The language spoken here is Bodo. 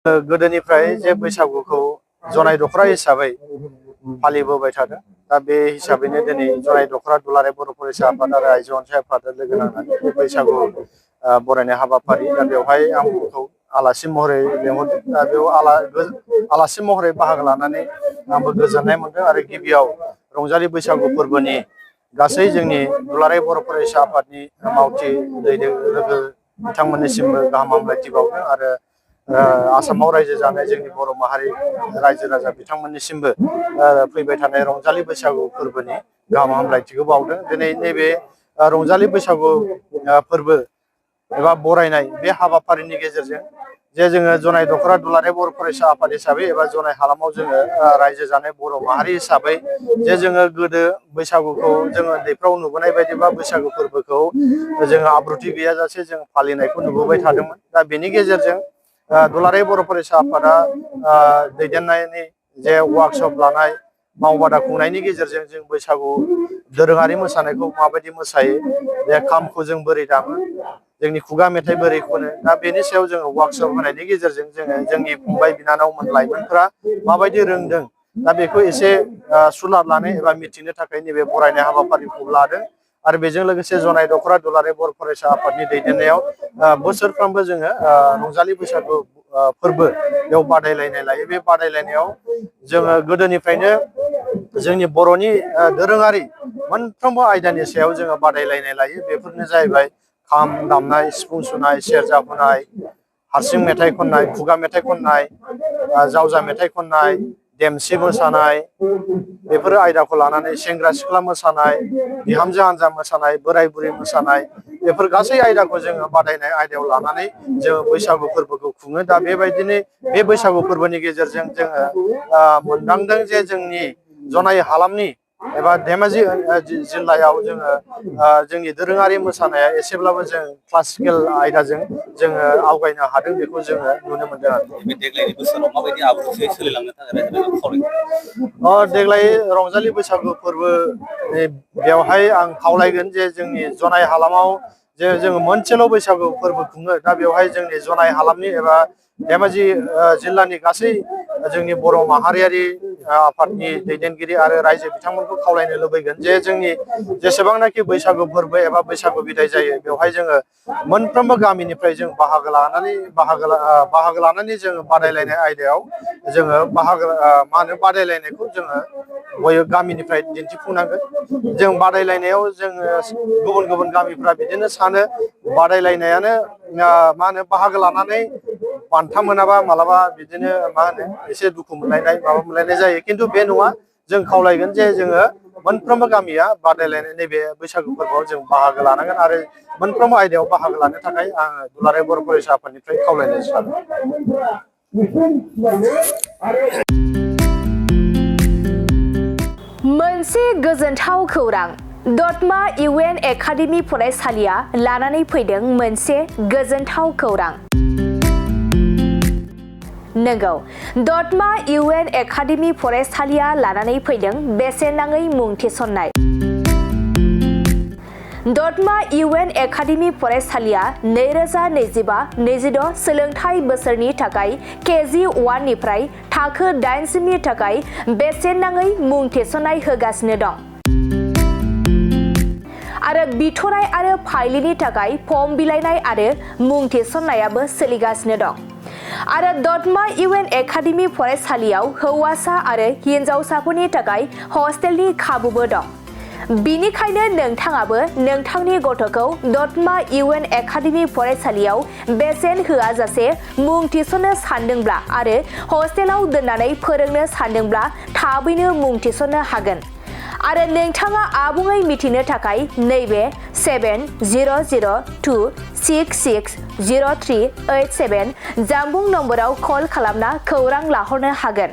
गोदोनिफ्राय जे बैसागुखौ जनाय दखरा हिसाबै फालिबोबाय थादों। दा बे हिसाबैनो दिनै जनाय दखरा दुलाराय बर' फरायसा आफाद आरो आयज अनस आफादा लोगो नांनानै बे बैसागु बरायनाय हाबाफारि दा बेवहाय आंखौ आलासि महरै लेंहरदों। दा बेयाव आलासि महरै बाहागो लानानै आंबो गोजोननाय मोनदों आरो गिबियाव रंजालि बैसागु फोरबोनि गासै जोंनि दुलाराय बर' फरायसा आफादनि मावथि लोगो बिथांमोननिसिमबो गाहाम हामलायथि बावदों आरो आसामाव रायजो जानाय जोंनि बर' माहारि रायजो राजा बिथांमोननिसिमबो फैबाय थानाय रंजालि बैसागु फोरबोनि गाहाम हामलायथिखौ बावदों। दिनै नैबे रंजालि बैसागु फोरबो एबा बरायनाय बे हाबाफारिनि गेजेरजों जे जोङो जनाय दखरा दुलाराय बर' फरायसा आफाद हिसाबै एबा जनाय हालामाव जोङो रायजो जानाय बर' माहारि हिसाबै जे जोङो गोदो बैसागुखौ जोङो उन्दैफ्राव नुबोनाय बायदिबा बैसागु फोरबोखौ जोङो आब्रुथि गैयाजासे जों फालिनायखौ नुबोबाय थादोंमोन। दा बेनि गेजेरजों दुलाराय बर' फरायसा आफादा दैदेननायनि जे वार्कशप लानाय मावबादा खुंनायनि गेजेरजों जों बैसागु दोरोङारि मोसानायखौ माबायदि मोसायो, बे खामखौ जों बोरै दामो, जोंनि खुगा मेथाइ बोरै खनो, दा बेनि सायाव जोङो वार्कशप होनायनि गेजेरजों जोङो जोंनि फंबाय बिनानावमोन लाइमोनफोरा माबायदि रोंदों दा बेखौ एसे सुलाद लानो एबा मिथिनो थाखाय नैबे बरायनाय हाबाफारिखौ लादों। आरो बेजों लोगोसे जनाय दखरा दुलाराय बर' फरायसा आफादनि दैदेननायाव बोसोरफ्रोमबो जोङो रंजालि बैसागु फोरबो बेयाव बादायलायनाय लायो। बे बादायलायनायाव जोङो गोदोनिफ्रायनो जोंनि बर'नि दोरोङारि मोनफ्रोमबो आयदानि सायाव जोङो बादायलायनाय लायो। बेफोरनो जाहैबाय खाम दामनाय, सिफुं सुनाय, सेरजा हुनाय, हारसिं मेथाइ खननाय, खुगा मेथाइ खननाय, जावजा मेथाइ खननाय, देमसि मोसानाय, बेफोर आयदाखौ लानानै सेंग्रा सिख्ला मोसानाय, बिहामजो हान्जा मोसानाय, बोराय बुरै मोसानाय, बेफोर गासै आयदाखौ जोङो बादायनाय आयदायाव लानानै जोङो बैसागु फोरबोखौ खुङो। दा बेबायदिनो बे बैसागु फोरबोनि गेजेरजों जोङो मोनदांदों जे जोंनि जनाय हालामनि एबा धेमाजि जिल्लायाव जोङो जोंनि दोरोङारि मोसानाया एसेब्लाबो जों क्लासिकेल आयदाजों जोङो आवगायनो हादों, बेखौ जोङो नुनो मोनदों आरो। देग्लायनि बोसोराव माबायदि आब्रुथियै सोलिलांनो थाखाय रायजो खावलायदों? देग्लाय रंजालि बैसागु फोरबो बेवहाय आं खावलायगोन जे जोंनि जनाय हालामाव जे जोङो मोनसेल' बैसागु फोरबो खुङो। दा बेवहाय जोंनि जनाय हालामनि एबा धेमाजि जिल्लानि गासै जोंनि बर' माहारियारि आफादनि दैदेनगिरि आरो रायजो बिथांमोनखौ खावलायनो लुबैगोन जे जोंनि जेसेबांनाखि बैसागु फोरबो एबा बैसागु बिदाय जायो बेवहाय जोङो मोनफ्रोमबो गामिनिफ्राय जों बाहागो लानानै जोङो बादायलायनाय आयदायाव जोङो बादायलायनायखौ जोङो बयबो गामिनिफ्राय दिन्थिफुंनांगोन। जों बादायलायनायाव जोङो गुबुन गुबुन गामिफ्रा बिदिनो सानो बादायलायनायानो बाहागो लानानै बान्था मोनाबा मालाबा बिदिनो एसे दुखु मोनलायनाय माबा मोनलायनाय जायो, खिन्थु बे नङा। जों खावलायगोन जे जोङो मोनफ्रोमबो गामिया बादायलायनाय नैबे बैसागु फोरबोआव जों बाहागो लानांगोन आरो मोनफ्रोमबो आयदायाव बाहागो लानो थाखाय आङो दुलाराय बर' फरायसा आफादनिफ्राय खावलायनाय सानो। मोनसे गोजोनथाव खौरां, दतमा इउएन एकाडेमि फरायसालिया लानानै फैदों मोनसे गोजोनथाव खौरां। नंगौ, दतमा इउएन एकाडेमि फरायसालिया लानानै फैदों बेसेन नाङै मुं थिसननाय। दतमा इउएन एकाडेमि फरायसालिया 2025-26 सोलोंथाइ बोसोरनि थाखाय केजि 1 निफ्राय थाखो 8 सिमनि थाखाय बेसेन नाङै मुं थिसननाय होगासिनो दं। आरो बिथराय आरो फाइलिनि थाखाय फर्म बिलाइनाय आरो मुं थिसननायाबो सोलिगासिनो दं। आरो दतमा इउएन एकाडेमि फरायसालियाव हौवासा आरो हिन्जावसाफोरनि थाखाय हस्टेलनि खाबुबो दं। बिनिखायनो नोंथाङाबो नोंथांनि गथ'खौ दतमा इउएन एकाडेमि फरायसालियाव बेसेन होआजासे मुं थिसननो सानदोंब्ला आरो हस्टेलाव दोननानै फोरोंनो सानदोंब्ला थाबैनो मुं थिसननो हागोन। आरो नोंथाङा आबुङै मिथिनो थाखाय नैबे 7002660387 जानबुं नम्बराव कल खालामना खौरां लाहरनो हागोन।